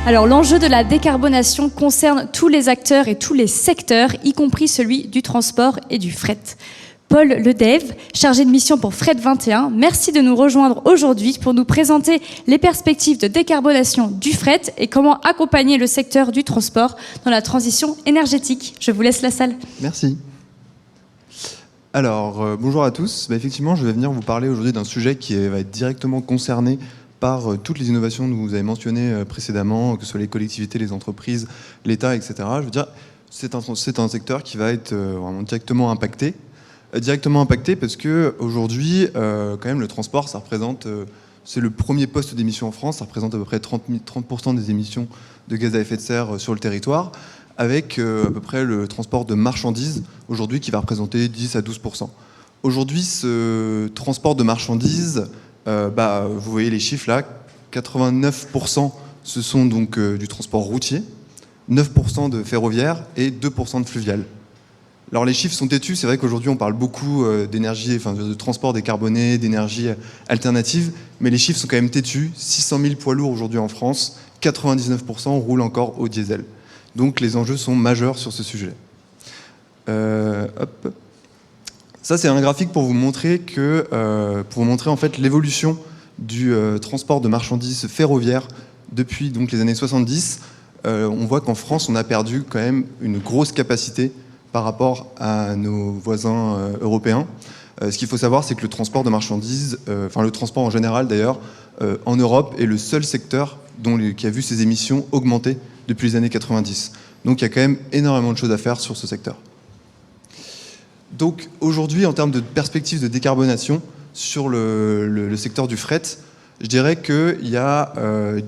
Alors l'enjeu de la décarbonation concerne tous les acteurs et tous les secteurs, y compris celui du transport et du fret. Paul Ledev, chargé de mission pour Fret 21, merci de nous rejoindre aujourd'hui pour nous présenter les perspectives de décarbonation du fret et comment accompagner le secteur du transport dans la transition énergétique. Je vous laisse la salle. Merci. Alors, bonjour à tous. Effectivement, je vais venir vous parler aujourd'hui d'un sujet qui va être directement concerné par toutes les innovations que vous avez mentionnées précédemment, que ce soit les collectivités, les entreprises, l'État, etc. Je veux dire, c'est un secteur qui va être vraiment directement impacté. Directement impacté parce qu'aujourd'hui, quand même, le transport, ça représente, c'est le premier poste d'émission en France, ça représente à peu près 30% des émissions de gaz à effet de serre sur le territoire, avec à peu près le transport de marchandises, aujourd'hui, qui va représenter 10 à 12%. Aujourd'hui, ce transport de marchandises, vous voyez les chiffres là, 89% ce sont donc du transport routier, 9% de ferroviaire et 2% de fluvial. Alors les chiffres sont têtus, c'est vrai qu'aujourd'hui on parle beaucoup d'énergie, enfin de transport décarboné, d'énergie alternative, mais les chiffres sont quand même têtus. 600 000 poids lourds aujourd'hui en France, 99% roulent encore au diesel. Donc les enjeux sont majeurs sur ce sujet. Ça c'est un graphique pour vous montrer en fait l'évolution du transport de marchandises ferroviaire depuis donc les années 70. On voit qu'en France on a perdu quand même une grosse capacité par rapport à nos voisins européens. Ce qu'il faut savoir, c'est que le transport de marchandises, le transport en général d'ailleurs, en Europe est le seul secteur qui a vu ses émissions augmenter depuis les années 90. Donc il y a quand même énormément de choses à faire sur ce secteur. Donc aujourd'hui, en termes de perspectives de décarbonation sur le secteur du fret, je dirais qu'il y a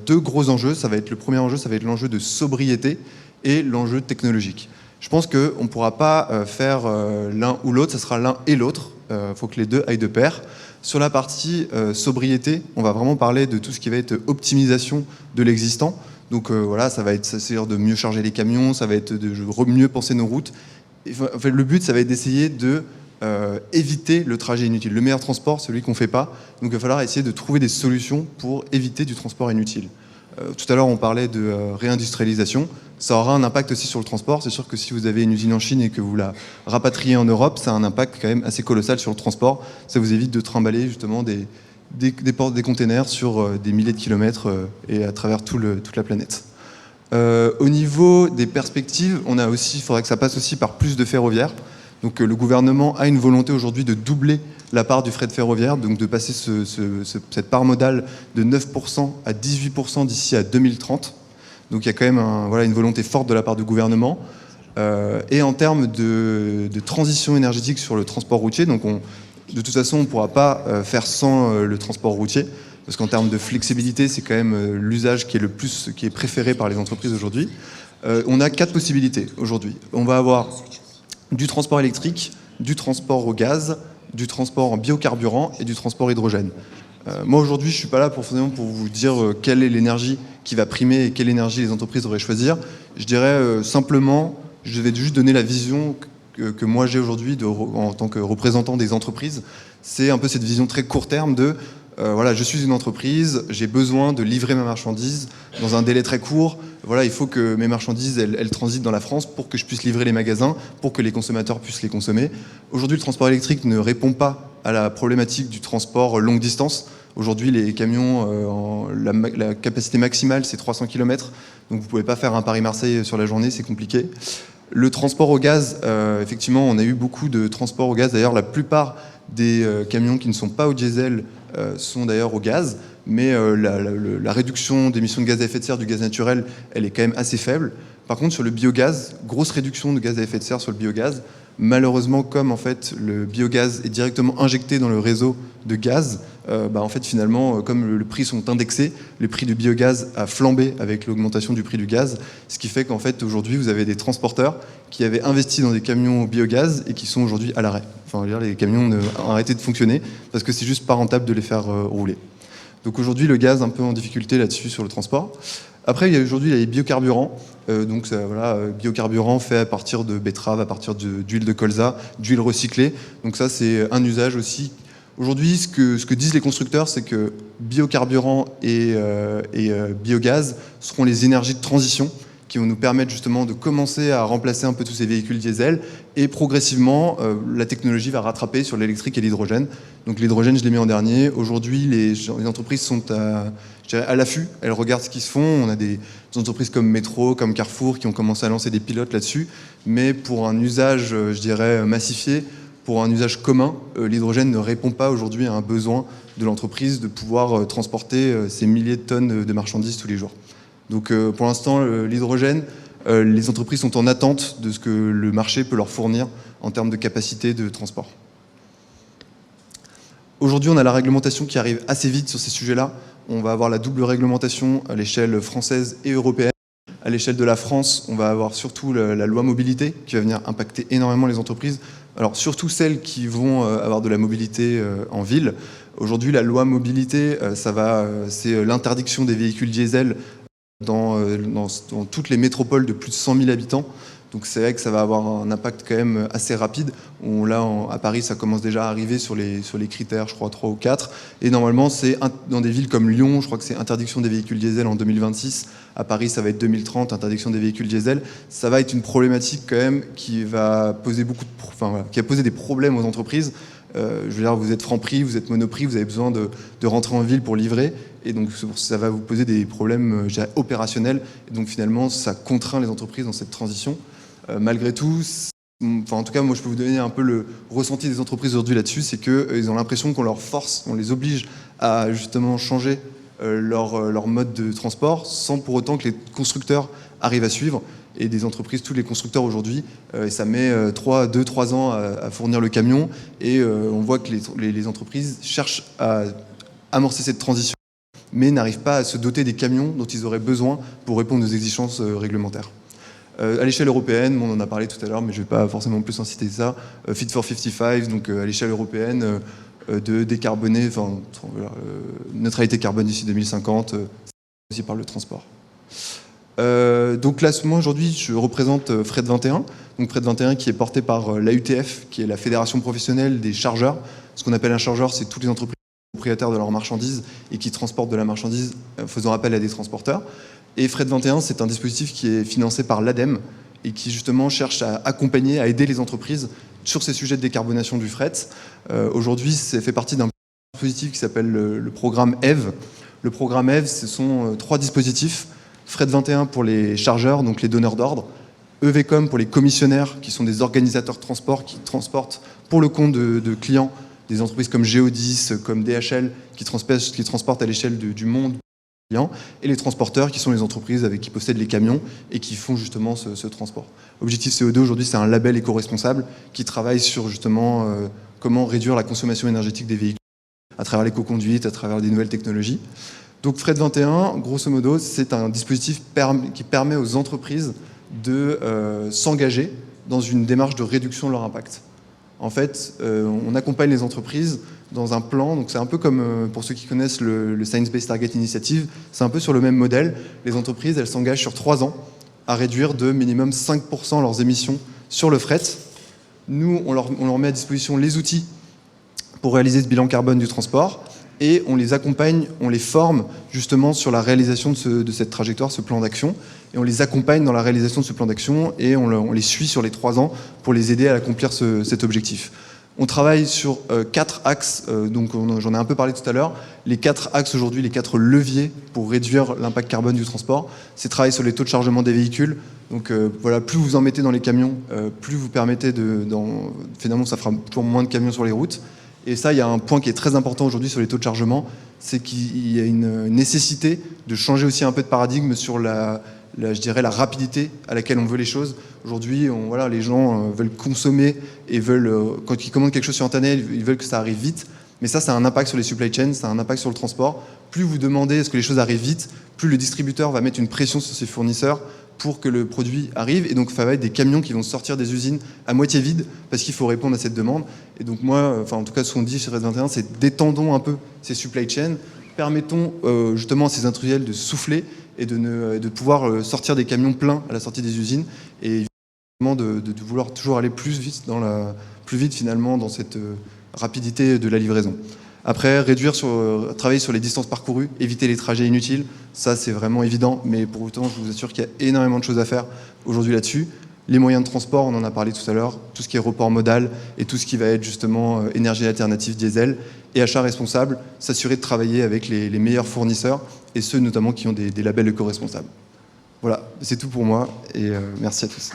deux gros enjeux. Le premier enjeu, ça va être l'enjeu de sobriété et l'enjeu technologique. Je pense qu'on ne pourra pas faire l'un ou l'autre, ça sera l'un et l'autre. Il faut que les deux aillent de pair. Sur la partie sobriété, on va vraiment parler de tout ce qui va être optimisation de l'existant. Donc ça va être de mieux charger les camions, ça va être de mieux penser nos routes. En fait, le but, ça va être d'essayer de éviter le trajet inutile. Le meilleur transport, celui qu'on ne fait pas. Donc il va falloir essayer de trouver des solutions pour éviter du transport inutile. Tout à l'heure, on parlait de réindustrialisation. Ça aura un impact aussi sur le transport. C'est sûr que si vous avez une usine en Chine et que vous la rapatriez en Europe, ça a un impact quand même assez colossal sur le transport. Ça vous évite de trimballer justement des containers sur des milliers de kilomètres et à travers toute la planète. Au niveau des perspectives, il faudrait que ça passe aussi par plus de ferroviaire. Donc le gouvernement a une volonté aujourd'hui de doubler la part du fret ferroviaire, donc de passer cette part modale de 9% à 18% d'ici à 2030. Donc il y a quand même une volonté forte de la part du gouvernement. Et en termes de transition énergétique sur le transport routier, donc de toute façon on ne pourra pas faire sans le transport routier, parce qu'en termes de flexibilité, c'est quand même l'usage qui est préféré par les entreprises aujourd'hui. On a 4 possibilités aujourd'hui. On va avoir du transport électrique, du transport au gaz, du transport en biocarburant et du transport hydrogène. Moi aujourd'hui, je ne suis pas là pour vous dire quelle est l'énergie qui va primer et quelle énergie les entreprises devraient choisir. Je dirais simplement, je vais juste donner la vision que moi j'ai aujourd'hui en tant que représentant des entreprises. C'est un peu cette vision très court terme de je suis une entreprise, j'ai besoin de livrer ma marchandise dans un délai très court. Il faut que mes marchandises elles transitent dans la France pour que je puisse livrer les magasins, pour que les consommateurs puissent les consommer. Aujourd'hui, le transport électrique ne répond pas à la problématique du transport longue distance. Aujourd'hui, les camions, la capacité maximale, c'est 300 km. Donc vous ne pouvez pas faire un Paris-Marseille sur la journée, c'est compliqué. Le transport au gaz, effectivement, on a eu beaucoup de transport au gaz. D'ailleurs, la plupart des camions qui ne sont pas au diesel sont d'ailleurs au gaz. Mais la réduction d'émissions de gaz à effet de serre du gaz naturel, elle est quand même assez faible. Par contre, sur le biogaz, grosse réduction de gaz à effet de serre sur le biogaz. Malheureusement, comme en fait le biogaz est directement injecté dans le réseau de gaz, en fait finalement, comme le prix sont indexés, le prix du biogaz a flambé avec l'augmentation du prix du gaz, ce qui fait qu'en fait aujourd'hui vous avez des transporteurs qui avaient investi dans des camions au biogaz et qui sont aujourd'hui à l'arrêt. Enfin, les camions ont arrêté de fonctionner parce que c'est juste pas rentable de les faire rouler. Donc aujourd'hui le gaz un peu en difficulté là-dessus sur le transport. Après, aujourd'hui, il y a les biocarburants. Biocarburants faits à partir de betterave, à partir d'huile de colza, d'huile recyclée. Donc ça, c'est un usage aussi Aujourd'hui, ce que disent les constructeurs, c'est que biocarburant et biogaz seront les énergies de transition qui vont nous permettre justement de commencer à remplacer un peu tous ces véhicules diesel, et progressivement, la technologie va rattraper sur l'électrique et l'hydrogène. Donc l'hydrogène, je l'ai mis en dernier. Aujourd'hui, les entreprises sont à l'affût, elles regardent ce qui se font. On a des entreprises comme Métro, comme Carrefour qui ont commencé à lancer des pilotes là-dessus, mais pour un usage, je dirais, massifié, pour un usage commun, l'hydrogène ne répond pas aujourd'hui à un besoin de l'entreprise de pouvoir transporter ces milliers de tonnes de marchandises tous les jours. Donc pour l'instant, l'hydrogène, les entreprises sont en attente de ce que le marché peut leur fournir en termes de capacité de transport. Aujourd'hui, on a la réglementation qui arrive assez vite sur ces sujets-là. On va avoir la double réglementation à l'échelle française et européenne. À l'échelle de la France, on va avoir surtout la loi mobilité qui va venir impacter énormément les entreprises. Alors surtout celles qui vont avoir de la mobilité en ville. Aujourd'hui, la loi mobilité, c'est l'interdiction des véhicules diesel dans toutes les métropoles de plus de 100 000 habitants. Donc c'est vrai que ça va avoir un impact quand même assez rapide. Là, à Paris, ça commence déjà à arriver sur les critères, je crois, 3 ou 4. Et normalement, c'est dans des villes comme Lyon, je crois que c'est interdiction des véhicules diesel en 2026. À Paris, ça va être 2030, interdiction des véhicules diesel. Ça va être une problématique quand même qui va poser qui a posé des problèmes aux entreprises. Je veux dire, vous êtes Franprix, vous êtes Monoprix, vous avez besoin de rentrer en ville pour livrer. Et donc, ça va vous poser des problèmes, je dirais, opérationnels. Et donc, finalement, ça contraint les entreprises dans cette transition. Malgré tout, en tout cas, moi, je peux vous donner un peu le ressenti des entreprises aujourd'hui là-dessus, c'est qu'ils ont l'impression qu'on leur force, on les oblige à justement changer leur mode de transport, sans pour autant que les constructeurs arrivent à suivre. Et des entreprises, tous les constructeurs aujourd'hui, ça met 2-3 ans à fournir le camion, et on voit que les entreprises cherchent à amorcer cette transition, mais n'arrivent pas à se doter des camions dont ils auraient besoin pour répondre aux exigences réglementaires. À l'échelle européenne, on en a parlé tout à l'heure, mais je ne vais pas forcément plus inciter ça, Fit for 55, donc à l'échelle européenne, de décarboner, neutralité carbone d'ici 2050, aussi par le transport. Donc là, moi aujourd'hui, je représente Fret 21. Donc Fret 21 qui est porté par l'AUTF, qui est la Fédération professionnelle des chargeurs. Ce qu'on appelle un chargeur, c'est toutes les entreprises propriétaires de leurs marchandises et qui transportent de la marchandise faisant appel à des transporteurs. Et Fret 21, c'est un dispositif qui est financé par l'ADEME et qui justement cherche à accompagner, à aider les entreprises sur ces sujets de décarbonation du fret. Aujourd'hui, ça fait partie d'un dispositif qui s'appelle le programme EVE. Le programme EVE, ce sont 3 dispositifs. Fret 21 pour les chargeurs, donc les donneurs d'ordre. EVCOM pour les commissionnaires, qui sont des organisateurs de transport qui transportent pour le compte de clients des entreprises comme Geodis, comme DHL, qui transportent à l'échelle du monde. Et les transporteurs qui sont les entreprises qui possèdent les camions et qui font justement ce transport. Objectif CO2 aujourd'hui, c'est un label éco-responsable qui travaille sur justement comment réduire la consommation énergétique des véhicules à travers l'éco-conduite, à travers des nouvelles technologies. Donc Fret 21, grosso modo, c'est un dispositif qui permet aux entreprises de s'engager dans une démarche de réduction de leur impact. En fait, on accompagne les entreprises dans un plan, donc c'est un peu comme, pour ceux qui connaissent le Science Based Target Initiative, c'est un peu sur le même modèle. Les entreprises, elles s'engagent sur 3 ans à réduire de minimum 5% leurs émissions sur le fret. Nous, on leur met à disposition les outils pour réaliser ce bilan carbone du transport, et on les accompagne, on les forme justement sur la réalisation de cette trajectoire, ce plan d'action, et on les accompagne dans la réalisation de ce plan d'action, et on les suit sur les 3 ans pour les aider à accomplir cet objectif. On travaille sur 4 axes, donc j'en ai un peu parlé tout à l'heure. Les 4 axes aujourd'hui, les 4 leviers pour réduire l'impact carbone du transport, c'est travailler sur les taux de chargement des véhicules. Donc voilà, plus vous en mettez dans les camions, plus vous permettez finalement ça fera toujours moins de camions sur les routes. Et ça, il y a un point qui est très important aujourd'hui sur les taux de chargement, c'est qu'il y a une nécessité de changer aussi un peu de paradigme sur je dirais la rapidité à laquelle on veut les choses. Aujourd'hui, les gens veulent consommer et quand ils commandent quelque chose sur Internet, ils veulent que ça arrive vite. Mais ça a un impact sur les supply chains, ça a un impact sur le transport. Plus vous demandez à ce que les choses arrivent vite, plus le distributeur va mettre une pression sur ses fournisseurs pour que le produit arrive. Et donc, ça va être des camions qui vont sortir des usines à moitié vides parce qu'il faut répondre à cette demande. Et donc, moi, en tout cas, ce qu'on dit chez Fret 21, c'est détendons un peu ces supply chains, permettons justement à ces industriels de souffler et de pouvoir sortir des camions pleins à la sortie des usines et évidemment de vouloir toujours aller plus vite finalement dans rapidité de la livraison. Après, travailler sur les distances parcourues, éviter les trajets inutiles, ça c'est vraiment évident, mais pour autant, je vous assure qu'il y a énormément de choses à faire aujourd'hui là-dessus. Les moyens de transport, on en a parlé tout à l'heure, tout ce qui est report modal et tout ce qui va être justement énergie alternative diesel et achat responsable, s'assurer de travailler avec les meilleurs fournisseurs et ceux notamment qui ont des labels éco-responsables. Voilà, c'est tout pour moi et merci à tous.